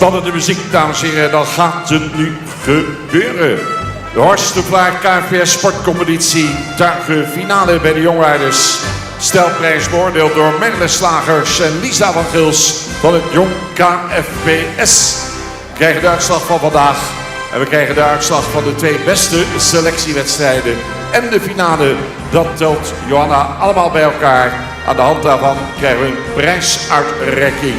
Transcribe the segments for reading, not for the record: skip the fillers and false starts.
Spannende muziek, dames en heren, dan gaat het nu gebeuren. De Horst de Vlaar KNVS Sportcompetitie tuigen finale bij de jongrijders. Stelprijs beoordeeld door Merle Slagers en Lisa van Gils van het Jong KFPS. We krijgen de uitslag van vandaag en we krijgen de uitslag van de twee beste selectiewedstrijden. En de finale, dat telt Johanna allemaal bij elkaar. Aan de hand daarvan krijgen we een prijsuitreiking.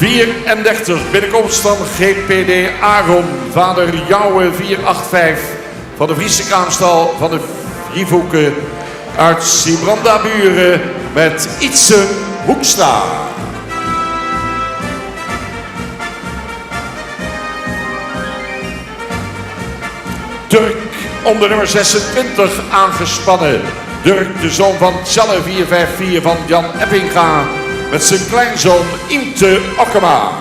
34, binnenkomst van GPD Aaron, vader Jouwe 485 van de Friese kraamstal van de Viervoeken uit Sibranda-Buren met Ietsen Hoekstra. Dirk onder nummer 26 aangespannen. Dirk, de zoon van Tjalle 454 van Jan Eppinga met zijn kleinzoon Imte Okkema.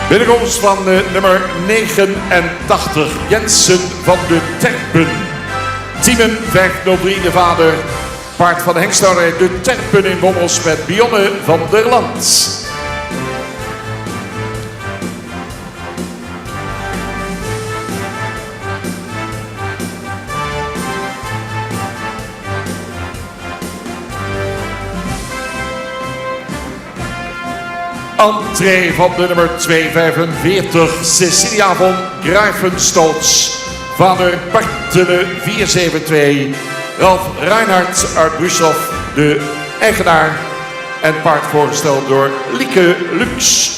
Binnenkomst van nummer 89, Jensen van de Terpen. Tiemen 503, de vader. Paard van de hengsthouderij de Terpen in Bommels met Bionne van der Land. Entree van de nummer 245, Cecilia van Grijfenstolz. Vader Bartele 472, Ralf Reinhardt uit Brussel, de eigenaar. En paard voorgesteld door Lieke Lux.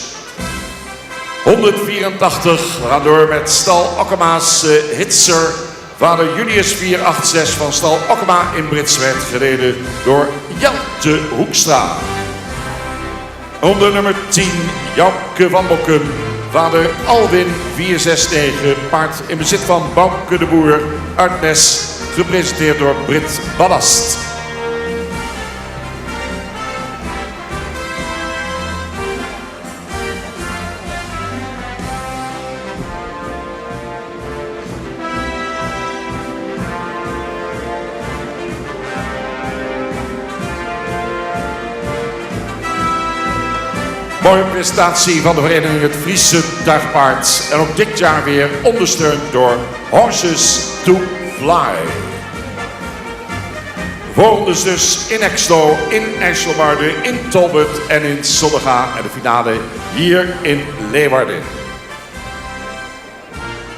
184, we gaan door met stal Okkema's Hitser. Vader Julius 486 van stal Okkema in Brits werd gereden door Jelte Hoekstra. Onder nummer 10, Jouke van Bokkum. Vader Alwin 469, paard in bezit van Bouke de Boer uit Nes, gepresenteerd door Brit Ballast. Mooie presentatie van de vereniging Het Friese Tuigpaard. En ook dit jaar weer ondersteund door Horses to Fly. Volgende dus in Exlo, in IJsselmuiden, in Tolbert en in Soldega. En de finale hier in Leeuwarden.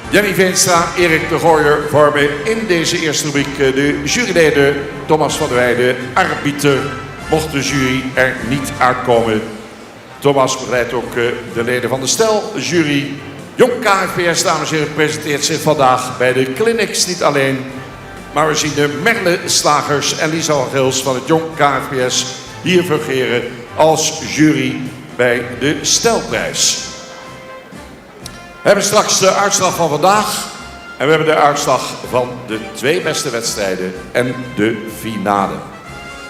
Jenny Veenstra, Erik de Gooier vormen in deze eerste rubriek de juryleden. Thomas van der Weijden, arbiter, mocht de jury er niet uitkomen. Thomas begeleidt ook de leden van de steljury. Jong KFPS, dames en heren, presenteert zich vandaag bij de clinics niet alleen. Maar we zien de Merle Slagers en Lisa van Gils van het Jong KFPS hier fungeren als jury bij de stelprijs. We hebben straks de uitslag van vandaag. En we hebben de uitslag van de twee beste wedstrijden en de finale.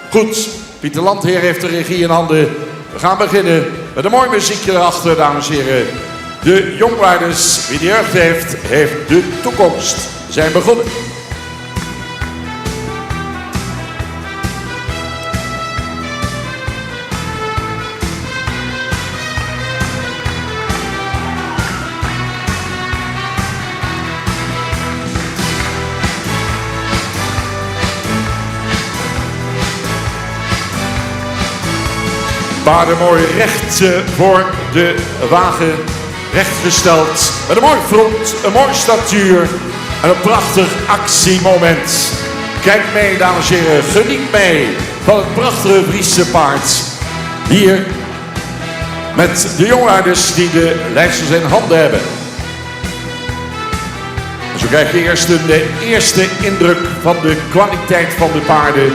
Goed, Pieter Landheer heeft de regie in handen. We gaan beginnen met een mooi muziekje erachter, dames en heren. De jongrijders, wie de jeugd heeft, heeft de toekomst. We zijn begonnen. Paarden mooi recht voor de wagen, rechtgesteld. Met een mooi front, een mooi statuur en een prachtig actiemoment. Kijk mee, dames en heren, geniet mee van het prachtige Friese paard. Hier met de jongrijders die de lijsters in handen hebben. En zo krijg je eerst de eerste indruk van de kwaliteit van de paarden.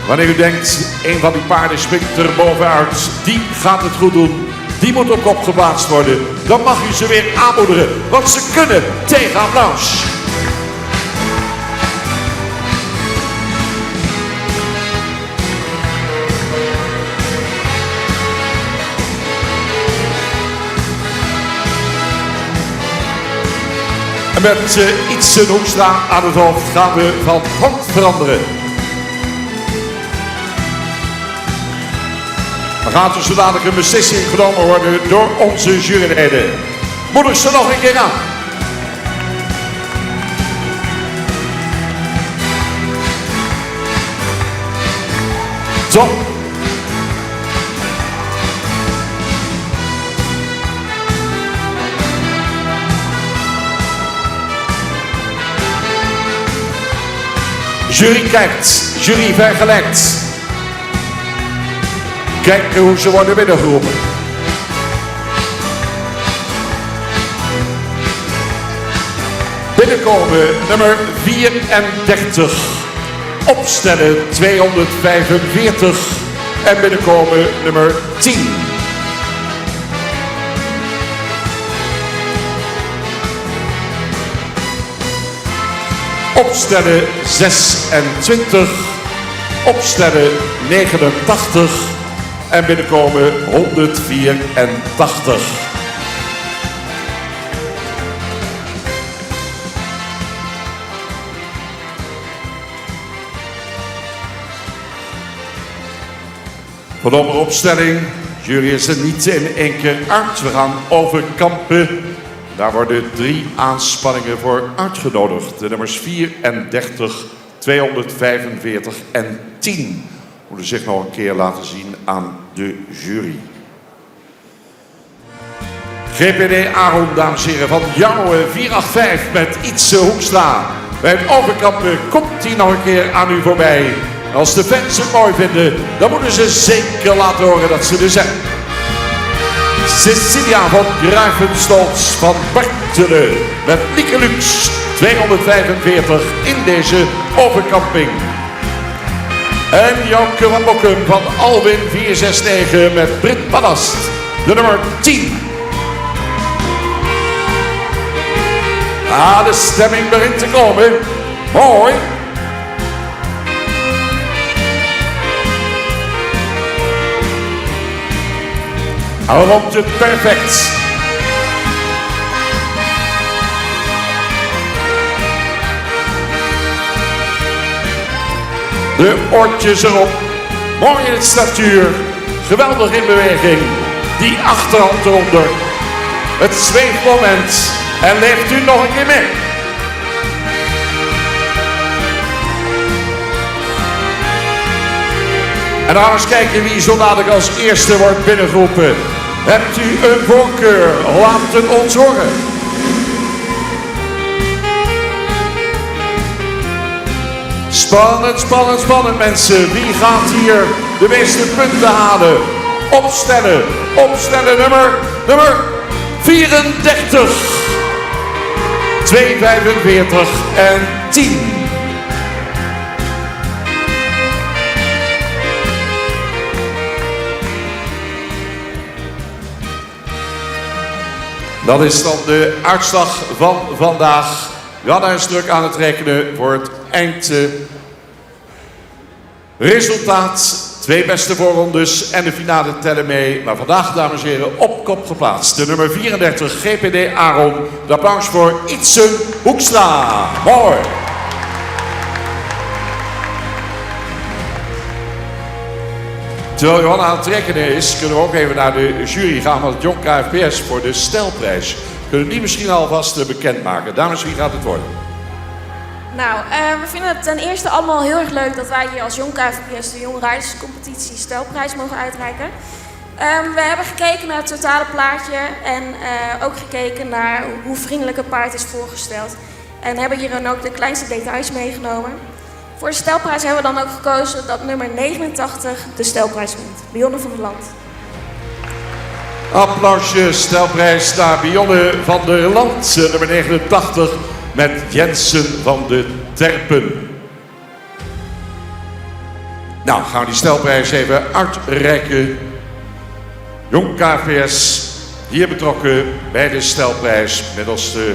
Wanneer u denkt, een van die paarden springt er bovenuit, die gaat het goed doen, die moet op kop geplaatst worden, dan mag u ze weer aanmoedigen, want ze kunnen tegen applaus. En met Ietsen Hoekstra aan het hoofd gaan we van hand veranderen. Dan gaat er zo dadelijk een beslissing genomen worden door onze juryleden. Moedig ze nog een keer aan. Top. Jury kijkt, jury vergelijkt. Kijk hoe ze worden binnengeroepen. Binnenkomen nummer 34. Opstellen 245. En binnenkomen nummer 10. Opstellen 26. Opstellen 89. En binnenkomen 184. Voor de opstelling, jury is er niet in één keer uit. We gaan overkampen. Daar worden 3 aanspanningen voor uitgenodigd. De nummers 34, 245 en 10 moeten zich nog een keer laten zien aan de jury. GPD Aron, dames en heren, van Jouwen 485 met Ietse Hoekstra. Bij het overkampen komt hij nog een keer aan u voorbij. En als de fans het mooi vinden, dan moeten ze zeker laten horen dat ze er zijn. Cecilia van Gruivenstolz van Bartelen met Lieke Lux 245 in deze overkamping. En Jouke van Bokkum van Alwin 469 met Brit Ballast, de nummer 10. Ah, de stemming begint te komen. Mooi. Hij loopt het perfect. De oortjes erop. Mooi in het statuur. Geweldig in beweging. Die achterhand eronder. Het zweefmoment. En leeft u nog een keer mee. En dan gaan we eens kijken wie zo dadelijk als eerste wordt binnengeroepen. Hebt u een voorkeur? Laat het ons horen. Spannend, spannend, spannend mensen. Wie gaat hier de meeste punten halen? Opstellen, opstellen nummer 34. 245 en 10. Dat is dan de uitslag van vandaag. Janna is druk aan het rekenen voor het eindresultaat. 2 beste voorrondes en de finale tellen mee. Maar vandaag, dames en heren, op kop geplaatst. De nummer 34, GPD Aron. De applaus voor Ietse Hoekstra. Mooi. Terwijl Johanna aan het rekenen is, kunnen we ook even naar de jury gaan van het Jong KFPS voor de stelprijs. Kunnen die misschien alvast bekendmaken? Dames, wie gaat het worden? Nou, we vinden het ten eerste allemaal heel erg leuk dat wij hier als Jong KFPS de Jong Rijderscompetitie stelprijs mogen uitreiken. We hebben gekeken naar het totale plaatje en ook gekeken naar hoe vriendelijk het paard is voorgesteld. En hebben hier dan ook de kleinste details meegenomen. Voor de stelprijs hebben we dan ook gekozen dat nummer 89 de stelprijs wint. Bionne van der Land. Applausje, stelprijs naar Bionne van der Land, nummer 89 met Jensen van de Terpen. Nou, gaan we die stelprijs even uitreiken. Jong KFPS, hier betrokken bij de stelprijs middels de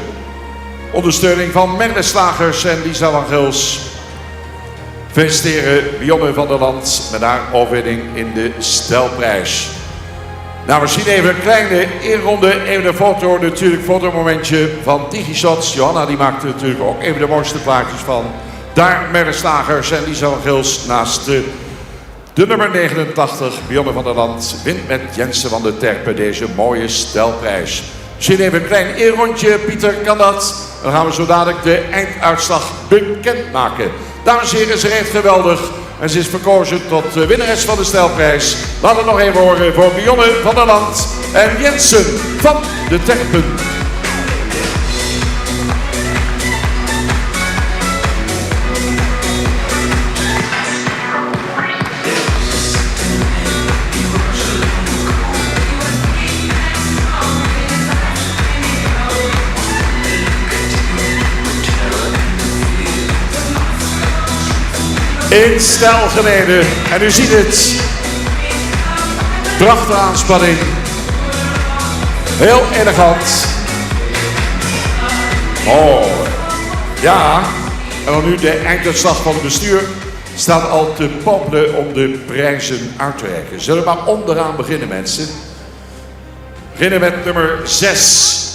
ondersteuning van Merle Slagers en Lisa van Gils. Feliciteren Bionne van der Land met haar overwinning in de stelprijs. Nou, we zien even een kleine inronde, even een foto, natuurlijk fotomomentje van DigiShots. Johanna die maakte natuurlijk ook even de mooiste plaatjes van. Daar Merle Slagers en Lisa van Gils naast de De nummer 89, Bionne van der Land, wint met Jensen van der Terpen deze mooie stelprijs. Misschien even een klein eerrondje, Pieter, kan dat? Dan gaan we zo dadelijk de einduitslag bekendmaken. Dames en heren, ze rijdt geweldig en ze is verkozen tot winnares van de stelprijs. Laten we het nog even horen voor Bionne van der Land en Jensen van der Terpen. In stijl gereden en u ziet het. Prachtige aanspanning. Heel elegant. Oh, ja. En dan nu de einduitslag van het bestuur staat al te popelen om de prijzen uit te reiken. Zullen we maar onderaan beginnen, mensen. We beginnen met nummer 6.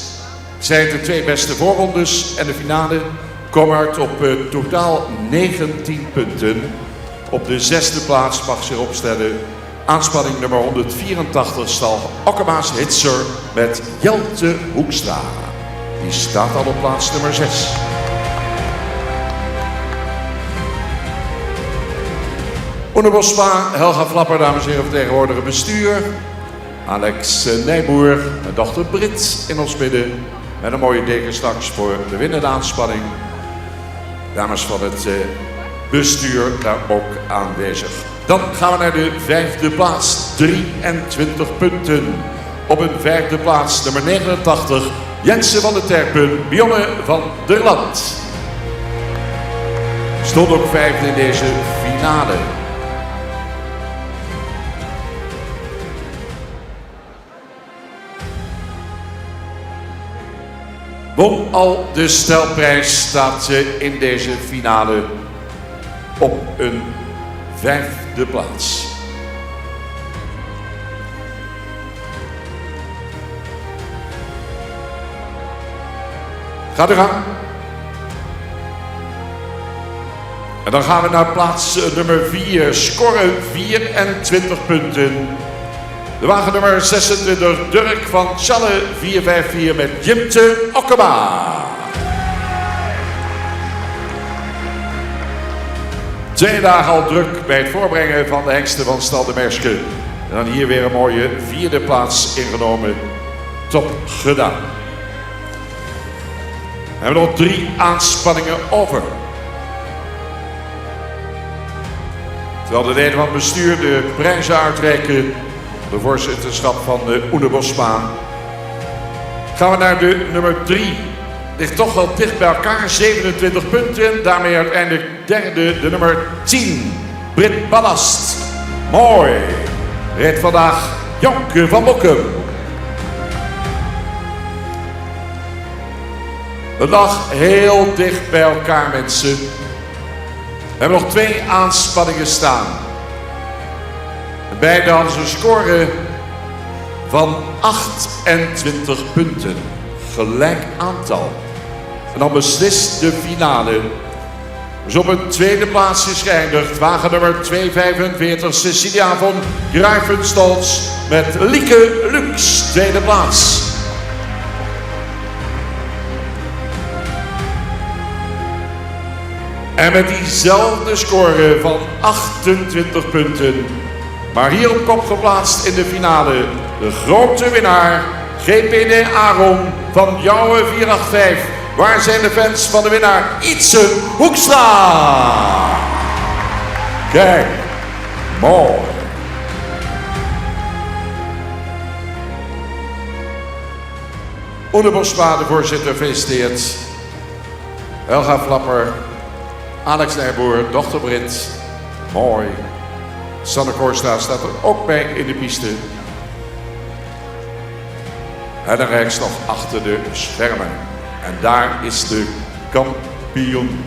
Zijn de 2 beste voorrondes en de finale komen uit op totaal 19 punten. Op de 6e plaats mag zich opstellen aanspanning nummer 184 stal Okkema's Hitser met Jelte Hoekstra. Die staat al op plaats nummer 6. Oene Bosma, Helga Flapper, dames en heren, vertegenwoordiger bestuur. Alex Nijboer en dochter Brit in ons midden. Met een mooie deken straks voor de winnende aanspanning. Dames van het bestuur daar ook aanwezig. Dan gaan we naar de 5e plaats. 23 punten. Op een 5e plaats nummer 89. Jensen van der Terpen, Bionne van der Land. Stond ook 5e in deze finale. Won al de stelprijs, staat ze in deze finale op een 5e plaats. Gaat u gang. En dan gaan we naar plaats nummer 4. Scoren 24 punten. De wagen nummer 26, Dirk van Challe, 454 met Jimte Okkema. 2 dagen al druk bij het voorbrengen van de hengsten van Stal de Merske. En dan hier weer een mooie 4e plaats ingenomen. Top gedaan. We hebben nog 3 aanspanningen over. Terwijl de leden van het bestuur de prijzen uitreiken. De voorzitterschap van Oene Bosma. Gaan we naar de nummer 3. Ligt toch wel dicht bij elkaar, 27 punten. Daarmee uiteindelijk derde, de nummer 10. Brit Ballast. Mooi. Reed vandaag Jonke van Bokkum. Het lag heel dicht bij elkaar, mensen. We hebben nog 2 aanspanningen staan. Beide hadden ze een score van 28 punten. Gelijk aantal. En dan beslist de finale. Dus op een 2e plaats is geëindigd. Wagen nummer 245, Cecilia van Gruivenstolz met Lieke Lux, 2e plaats. En met diezelfde score van 28 punten. Maar hier op kop geplaatst in de finale. De grote winnaar, GPD Aron van Jouwe 485. Waar zijn de fans van de winnaar? Ietse Hoekstra. Kijk, mooi. Oene Bosma, de voorzitter, gefeliciteerd. Helga Flapper, Alex Nijboer, dochter Brit. Mooi. Sanne Koorstra staat er ook bij in de piste. En dan rechts nog achter de schermen. En daar is de kampioen.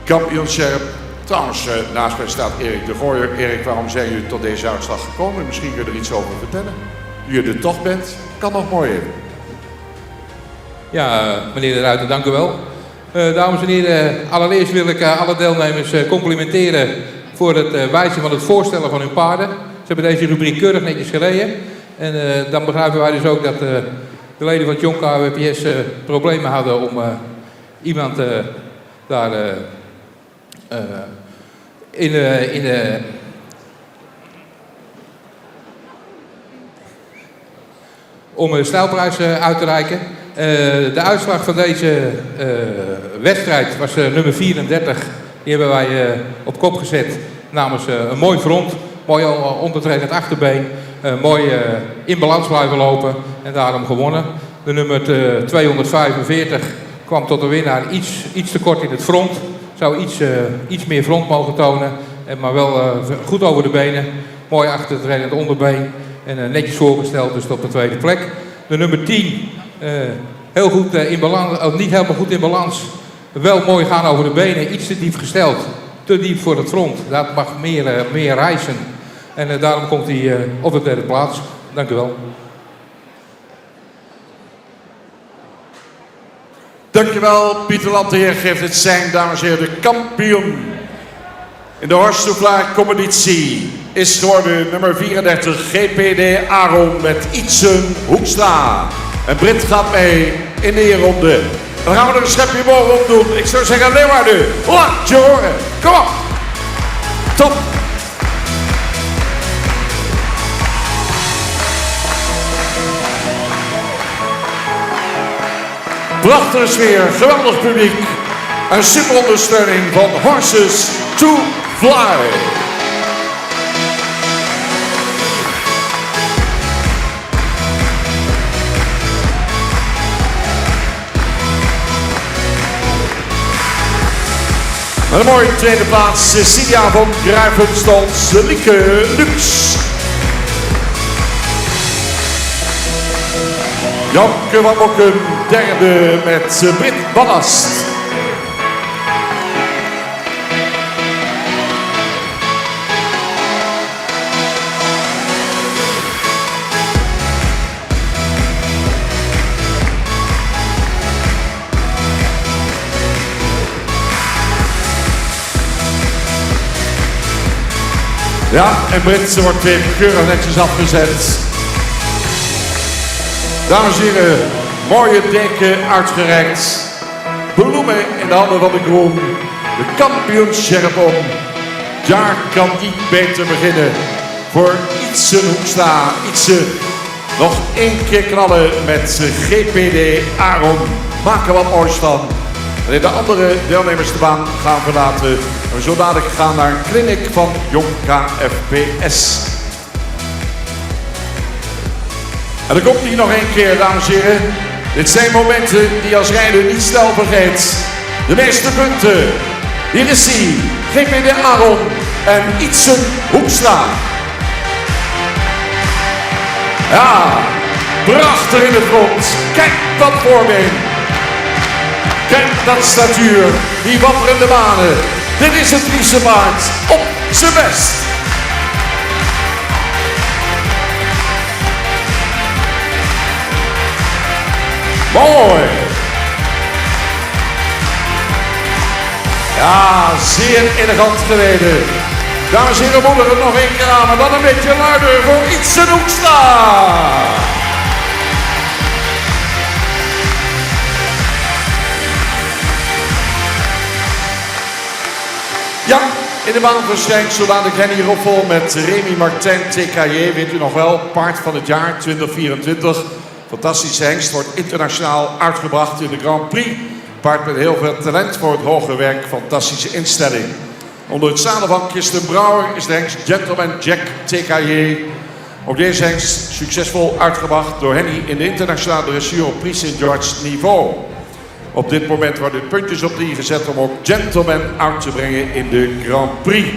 Kampioenschap. Trouwens, naast mij staat Erik de Gooier. Erik, waarom zijn jullie tot deze uitslag gekomen? Misschien kun je er iets over vertellen. Nu je er toch bent, kan nog mooi even. Ja, meneer de Ruiter, dank u wel. Dames en heren, allereerst wil ik alle deelnemers complimenteren voor het wijzen van het voorstellen van hun paarden. Ze hebben deze rubriek keurig netjes gereden. En dan begrijpen wij dus ook dat de leden van het Jong KWPS problemen hadden om iemand daar om een stijlprijs uit te reiken. De uitslag van deze wedstrijd was nummer 34. Die hebben wij op kop gezet namens een mooi front. Mooi ondertredend achterbeen. Mooi in balans blijven lopen en daarom gewonnen. De nummer 245 kwam tot de winnaar iets te kort in het front. Zou iets meer front mogen tonen. Maar wel goed over de benen. Mooi achtertredend onderbeen. En netjes voorgesteld, dus op de tweede plek. De nummer 10, heel goed in balans, niet helemaal goed in balans. Wel mooi gaan over de benen, iets te diep gesteld. Te diep voor het front. Dat mag meer reizen. En daarom komt hij op de derde plaats. Dank u wel. Dankjewel, Pieter Lanteheer geeft het zijn, dames en heren, de kampioen in de Horsthoeflaar-competitie is geworden nummer 34 GPD Aron met Ietsen Hoekstra. En Brit gaat mee in de ronde. En dan gaan we er een schepje bovenop doen. Ik zou zeggen, Leeuwarden, laat je horen. Kom op. Top. Prachtige sfeer, geweldig publiek. Een super ondersteuning van Horses to Fly. Met een mooie tweede plaats, Cecilia van Grijvenstals, Lieke Lux. Janke van Bokken, derde met Brit Ballast. Ja, en Brit wordt weer keurig netjes afgezet. Dames en heren, mooie deken uitgereikt. Bloemen in de handen van de groen. De kampioensjerpon. Daar kan niet beter beginnen. Voor Ietsen Hoekstra. Ietsen nog één keer knallen met GPD Aron. Maak er wat moois van. En de andere deelnemers de baan gaan verlaten. En we zo dadelijk gaan naar een clinic van Jong KFPS. En dan komt hij nog één keer, dames en heren. Dit zijn momenten die als rijder niet snel vergeet. De meeste punten. Hier is hij, GPD Aron en Ietsen Hoekstra. Ja, prachtig in het front. Kijk dat voorbeen. Kijk dat statuur, die wapperende banen. Dit is het Friese paard op zijn best. Mooi. Ja, zeer elegant gereden. Dames en heren, moedigen het nog één keer aan, maar dan een beetje luider voor Ietsen Hoekstra. Ja, in de baan verschijnt zo dadelijk Henny Roffel met Remy Martin TKJ. Weet u nog wel, paard van het jaar 2024. Fantastische hengst, wordt internationaal uitgebracht in de Grand Prix. Paard met heel veel talent voor het hoge werk, fantastische instelling. Onder het zadel van Kirsten Brouwer is de hengst Gentleman Jack TKJ. Ook deze hengst succesvol uitgebracht door Henny in de internationale dressuur op Prix St. George niveau. Op dit moment worden puntjes op de i gezet om ook Gentleman uit te brengen in de Grand Prix.